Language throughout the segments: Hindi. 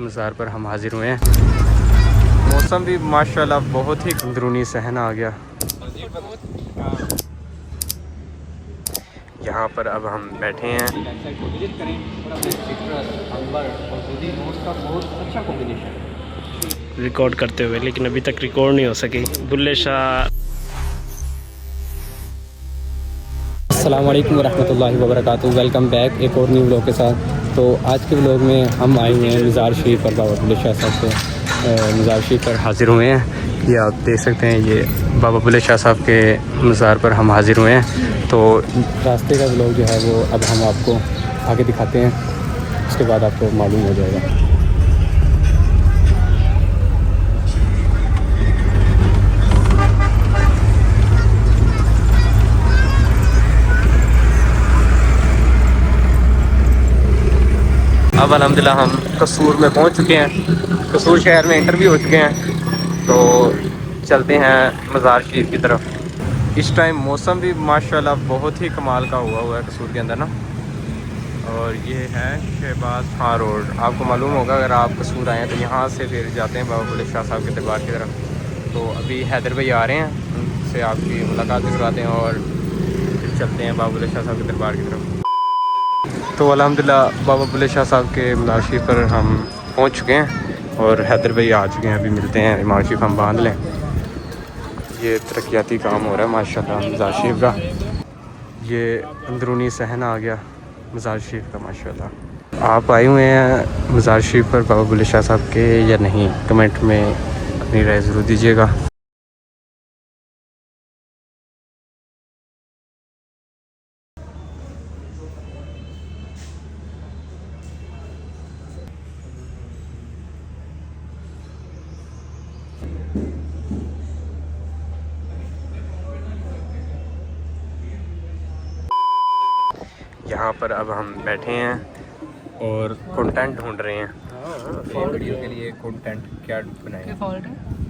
मज़ार पर हम हाजिर हुए हैं। मौसम भी माशाल्लाह बहुत ही अंदरूनी सहना आ गया। यहाँ पर अब हम बैठे हैं। रिकॉर्ड करते हुए, लेकिन अभी तक रिकॉर्ड नहीं हो सकी। बुल्ले शाह। अस्सलाम वालेकुम वरहमतुल्लाहि वबरकातुहू। वेलकम बैक एक और न्यू व्लॉग के साथ। तो आज के व्लॉग में हम आए हुए हैं मज़ार शरीफ पर, बाबा बुल्ले शाह साहब के मज़ार शरीफ पर हाज़िर हुए हैं। ये आप देख सकते हैं, ये बाबा बुल्ले शाह साहब के मज़ार पर हम हाज़िर हुए हैं। तो रास्ते का व्लॉग जो है वो अब हम आपको आगे दिखाते हैं, उसके बाद आपको मालूम हो जाएगा। अब अल्हम्दुलिल्लाह हम कसूर में पहुंच चुके हैं। कसूर शहर में एंटर भी हो चुके हैं। तो चलते हैं मज़ार शरीफ की तरफ। इस टाइम मौसम भी माशाल्लाह बहुत ही कमाल का हुआ है कसूर के अंदर ना। और ये है शहबाज खां रोड। आपको मालूम होगा अगर आप कसूर आए हैं तो यहाँ से फिर जाते हैं बाबा बुल्ले शाह साहब के दरबार की तरफ। तो अभी हैदर भाई आ रहे हैं, उनसे आपकी मुलाकात भी करवाते हैं और फिर चलते हैं बाबा बुल्ले शाह साहब के दरबार की तरफ। तो अल्हम्दुलिल्लाह बाबा बुल्ले शाह साहब के मज़ार शरीफ पर हम पहुंच चुके हैं और हैदर भाई आ चुके हैं। अभी मिलते हैं, मज़ार शरीफ हम बांध लें। ये तरक्याती काम हो रहा है माशाल्लाह मज़ार शरीफ का। ये अंदरूनी सहना आ गया मज़ार शरीफ का माशाल्लाह। आप आए हुए हैं मज़ार शरीफ पर बाबा बुल्ले शाह साहब के या नहीं, कमेंट में अपनी राय ज़रूर दीजिएगा। यहाँ पर अब हम बैठे हैं और कंटेंट ढूंढ रहे हैं वीडियो के लिए। कंटेंट क्या बनाएं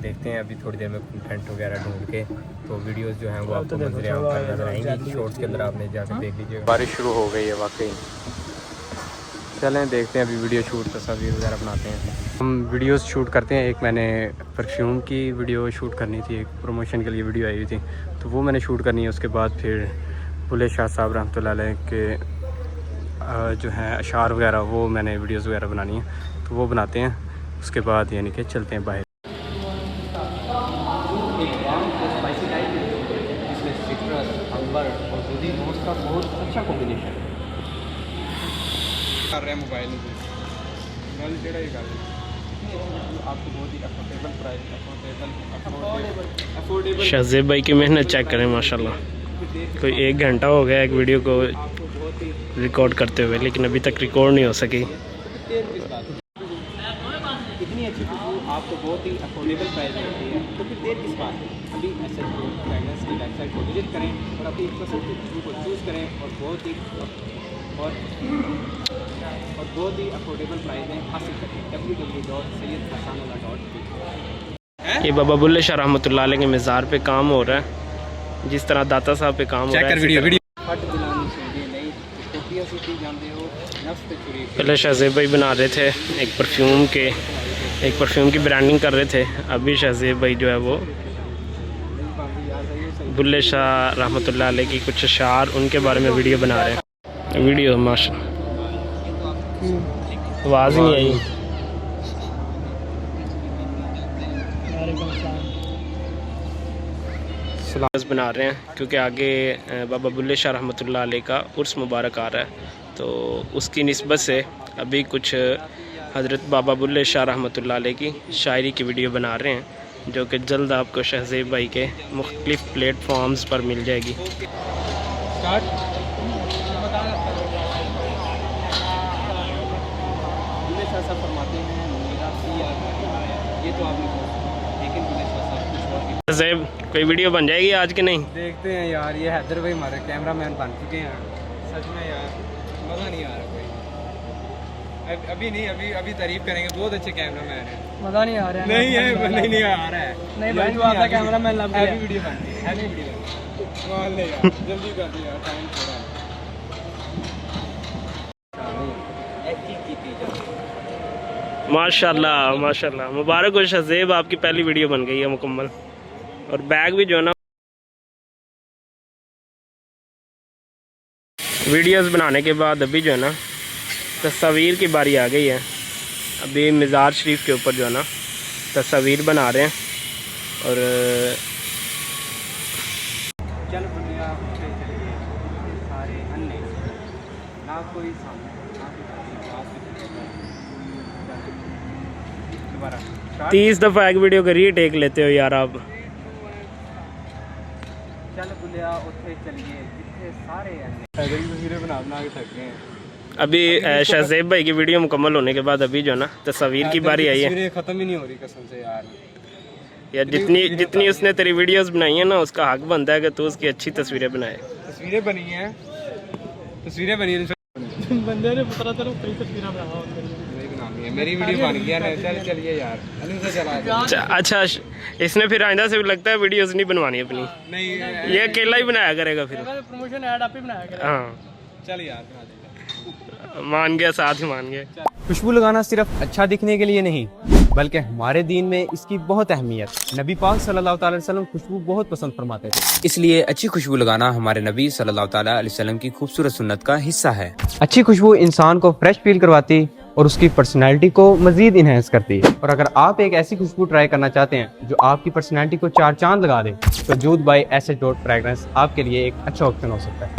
देखते हैं। अभी थोड़ी देर में कंटेंट वगैरह ढूंढ के तो वीडियोस जो हैं वो आपको नजर आएंगी। शॉर्ट्स के अंदर आपने जाकर देख लीजिएगा। बारिश शुरू हो गई है वाकई। चलें देखते हैं, अभी वीडियो शूट तस्वीर वगैरह बनाते हैं। हम वीडियोस शूट करते हैं। एक मैंने परफ्यूम की वीडियो शूट करनी थी, एक प्रमोशन के लिए वीडियो आई हुई थी, तो वो मैंने शूट करनी है। उसके बाद फिर बुल्ले शाह साहब रहमतुल्लाह अलैह के जो हैं अशार वगैरह, वो मैंने वीडियोस वगैरह बनानी है, तो वो बनाते हैं। उसके बाद यानी कि चलते हैं बाहर। बहुत अच्छा कॉम्बिनेशन कर रहे हैं मोबाइल में आपको बहुत ही अफोर्डेबल प्राइस, अफोर्डेबल। शहज़ेब भाई की मेहनत चेक करें माशाल्लाह। कोई 1 घंटा हो गया एक वीडियो को रिकॉर्ड करते हुए, लेकिन अभी तक रिकॉर्ड नहीं हो सकी। इतनी अच्छी खुशबू आपको बहुत ही अफोर्डेबल प्राइस में मिलती है, तो फिर देर किस बात है। अभी एसएस फ्रेगरेंस की वेबसाइट को विजिट करें और अपनी पसंद की खुशबू को चूज़ करें और बहुत ही अफोर्डेबल प्राइस में हासिल करें। www.sayyidhassanullah.com। ये बाबा बुल्ले शाह रहमतुल्लाह अलैह के मज़ार पे काम हो रहा है, जिस तरह दाता साहब पे काम हो रहा है। पहले शहज़ेब भाई बना रहे थे एक परफ्यूम की ब्रांडिंग कर रहे थे। अभी शहज़ेब भाई जो है वो बुल्ले शाह रहमतुल्लाह अलैह की कुछ अशार, उनके बारे में वीडियो बना रहे हैं। वीडियो माशाल्लाह आवाज़ ही नहीं आई। बना रहे हैं क्योंकि आगे बाबा बुल्ले शाह रहमतुल्लाह अलैह का उर्स मुबारक आ रहा है, तो उसकी निस्बत से अभी कुछ हज़रत बाबा बुल्ले शाह रहमतुल्लाह अलैह की शायरी की वीडियो बना रहे हैं, जो कि जल्द आपको शहज़ेब भाई के मुख्तलिफ़ प्लेटफॉर्म्स पर मिल जाएगी। शहज़ेब कोई वीडियो बन जाएगी आज के नहीं? देखते हैं यार। ये हैदर भाई हमारे कैमरामैन बन चुके हैं। सच में यार मज़ा नहीं आ रहा कोई। अभी तारीफ करेंगे, बहुत अच्छे कैमरामैन हैं। मज़ा नहीं आ रहा है। नहीं है, नहीं आ रहा है। नहीं भाई, जो आपका कैमरामैन लग गया। वीडियो बन रही है, जल्दी कर दो यार, टाइम थोड़ा है। माशाल्लाह माशाल्लाह, मुबारक हो शहज़ेब, आपकी पहली वीडियो बन गई है मुकम्मल। और बैग भी जो है ना, वीडियोस बनाने के बाद अभी जो है ना तस्वीर की बारी आ गई है। अभी मज़ार शरीफ के ऊपर जो है ना तस्वीर बना रहे हैं। और चल दुनिया उठे चलिए सारे अन्य, ना कोई सामने ना कोई दोबारा 30 दफ़ा एक वीडियो का रीटेक लेते हो यार आप। चल बुलिया उठे चलिए जिथे सारे अन्य तस्वीरें बना बना के थक गए हैं। अभी शहज़ेब भाई की वीडियो मुकम्मल होने के बाद अभी जो है ना तस्वीर की बारी आई है। तस्वीरें खत्म ही नहीं हो रही कसम से यार। यार जितनी उसने तेरी वीडियोस बनाई है ना, उसका हक बनता है कि तू उसकी अच्छी तस्वीरें बनाए। तस्वीरें बनी हैं बंदे ने पता चलो कई तस्वीरें बनावा मेरी वीडियो बन गया ना। चल चलिए यार से चला। अच्छा, इसने फिर आइंदा से लगता है वीडियोस नहीं बनवानी अपनी, नहीं ये अकेला ही बनाया करेगा फिर। प्रमोशन ऐड आप ही बनाया करें। हाँ चल यार मान गया, साथ ही मान गया। खुशबू लगाना सिर्फ अच्छा दिखने के लिए नहीं, बल्कि हमारे दीन में इसकी बहुत अहमियत। नबी पाक सल्लल्लाहु अलैहि वसल्लम खुशबू बहुत पसंद फरमाते थे, इसलिए अच्छी खुशबू लगाना हमारे नबी सल्लल्लाहु अलैहि वसल्लम की खूबसूरत सुन्नत का हिस्सा है। अच्छी खुशबू इंसान को फ्रेश फील करवाती और उसकी पर्सनैलिटी को मजीद इन्हेंस करती है। और अगर आप एक ऐसी खुशबू ट्राई करना चाहते हैं जो आपकी पर्सनैलिटी को 4 चांद लगा दे, तो जूद बाय एसेट डॉट फ्रेग्रेंस आपके लिए एक अच्छा ऑप्शन हो सकता है।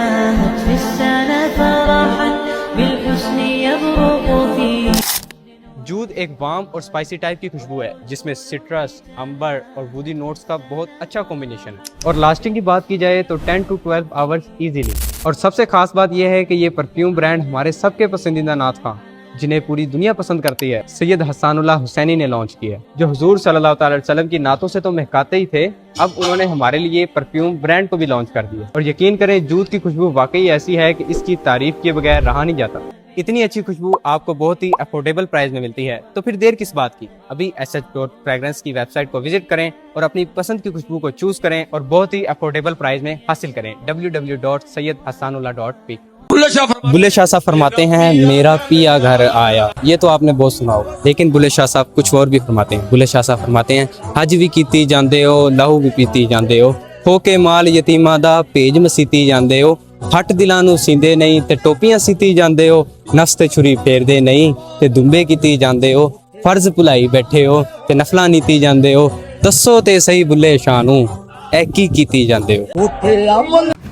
जूद एक वार्म और स्पाइसी टाइप की खुशबू है जिसमें सिट्रस, अंबर और वुडी नोट्स का बहुत अच्छा कॉम्बिनेशन है। और लास्टिंग की बात की जाए तो 10 to 12 आवर्स इजीली। और सबसे खास बात यह है कि ये परफ्यूम ब्रांड हमारे सबके पसंदीदा नात खां, जिन्हें पूरी दुनिया पसंद करती है, सैयद हसानुल्लाह हुसैनी ने लॉन्च किया है, जो हुजूर सल्लल्लाहु अलैहि वसल्लम की नातों से तो महकाते ही थे, अब उन्होंने हमारे लिए परफ्यूम ब्रांड को भी लॉन्च कर दिया। और यकीन करें, जूद की खुशबू वाकई ऐसी है कि इसकी तारीफ किए बगैर रहा नहीं जाता। इतनी अच्छी खुशबू आपको बहुत ही अफोर्डेबल प्राइस में मिलती है, तो फिर देर किस बात की। अभी SS.fragrance की वेबसाइट को विजिट करें और अपनी पसंद की खुशबू को चूज करें और बहुत ही अफोर्डेबल प्राइस में हासिल करें। www.sayyedhassanullah.pe। बुल्ले शाह साहब फरमाते हैं, मेरा पिया घर आया। ये तो आपने बहुत सुना हो, लेकिन बुल्ले शाह साहब कुछ और भी फरमाते हैं। बुल्ले शाह साहब फरमाते हैं, हज भी कीती जांदे हो, लहू भी पीती जांदे हो के माल यतीमा दा भेज मसीती जांदे हो, हट दिलां नूं सींदे नहीं ते टोपियां सीती जांदे हो, नफ्स ते छुरी फेरदे नहीं ते दुंबे कीती जांदे हो, फर्ज भुलाई बैठे हो ते नफलां नीती जांदे हो, दसो ते सही बुल्ले शाह नूं ऐ की कीती जांदे हो।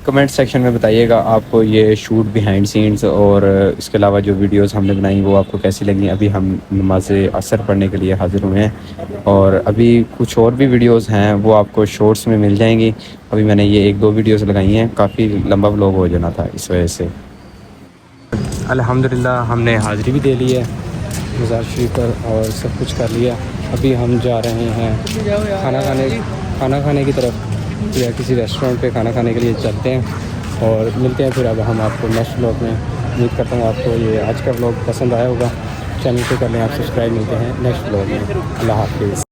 कमेंट सेक्शन में बताइएगा आपको ये शूट बिहाइंड सीन्स और इसके अलावा जो वीडियोस हमने बनाई वो आपको कैसी लगी। अभी हम नमाज असर पढ़ने के लिए हाजिर हुए हैं और अभी कुछ और भी वीडियोस हैं वो आपको शॉर्ट्स में मिल जाएंगी। अभी मैंने ये 1-2 वीडियोस लगाई हैं, काफ़ी लंबा व्लॉग हो जाना था इस वजह से। अल्हम्दुलिल्लाह हमने हाज़िरी भी दे ली है मज़ार शरीफ पर और सब कुछ कर लिया। अभी हम जा रहे हैं खाना खाने की तरफ, या किसी रेस्टोरेंट पे खाना खाने के लिए चलते हैं और मिलते हैं फिर। अब हम आपको नेक्स्ट व्लॉग में, उम्मीद करता हूँ आपको ये आज का व्लॉग पसंद आया होगा। चैनल को कर लें आप सब्सक्राइब। मिलते हैं नेक्स्ट व्लॉग में। अल्लाह हाफ़िज़।